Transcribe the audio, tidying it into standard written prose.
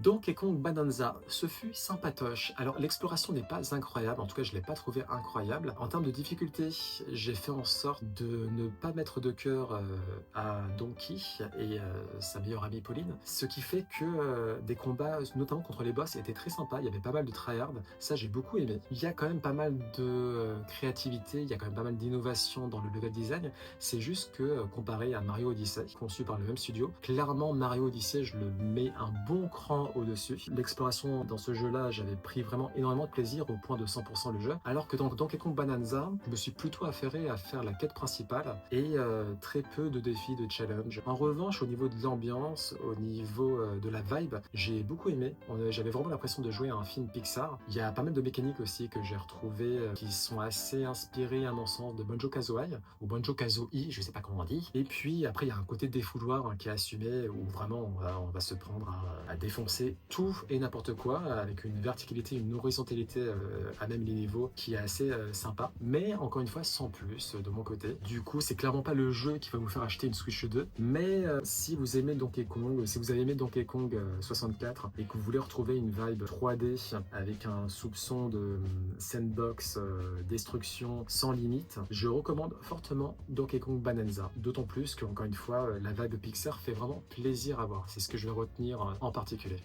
Donkey Kong Bonanza, ce fut sympatoche. Alors l'exploration n'est pas incroyable, en tout cas je ne l'ai pas trouvé incroyable. En termes de difficulté, j'ai fait en sorte de ne pas mettre de cœur à Donkey et sa meilleure amie Pauline, ce qui fait que des combats, notamment contre les boss, étaient très sympas, il y avait pas mal de tryhard, ça j'ai beaucoup aimé. Il y a quand même pas mal de créativité, il y a quand même pas mal d'innovation dans le level design, c'est juste que comparé à Mario Odyssey, conçu par le même studio, clairement Mario Odyssey je le mets un bon cran au-dessus. L'exploration dans ce jeu-là, j'avais pris vraiment énormément de plaisir au point de 100% le jeu, alors que dans Donkey Kong Bonanza, je me suis plutôt affairé à faire la quête principale et très peu de défis, de challenge. En revanche, au niveau de l'ambiance, au niveau de la vibe, j'ai beaucoup aimé. J'avais vraiment l'impression de jouer à un film Pixar. Il y a pas mal de mécaniques aussi que j'ai retrouvées qui sont assez inspirées à mon sens de Banjo-Kazooie ou Banjo-Kazooie, je sais pas comment on dit. Et puis après, il y a un côté défouloir qui est assumé où vraiment on va se prendre à défoncer tout et n'importe quoi avec une verticalité, une horizontalité à même les niveaux qui est assez sympa. Mais encore une fois, sans plus de mon côté. Du coup, c'est clairement pas le jeu qui va vous faire acheter une Switch 2. Mais si vous aimez Donkey Kong, si vous avez aimé Donkey Kong 64 et que vous voulez retrouver une vibe 3D avec un soupçon de sandbox, destruction sans limite, je recommande fortement Donkey Kong Bonanza. D'autant plus qu'encore une fois, la vibe Pixar fait vraiment plaisir à voir. C'est ce que je vais retenir en particulier.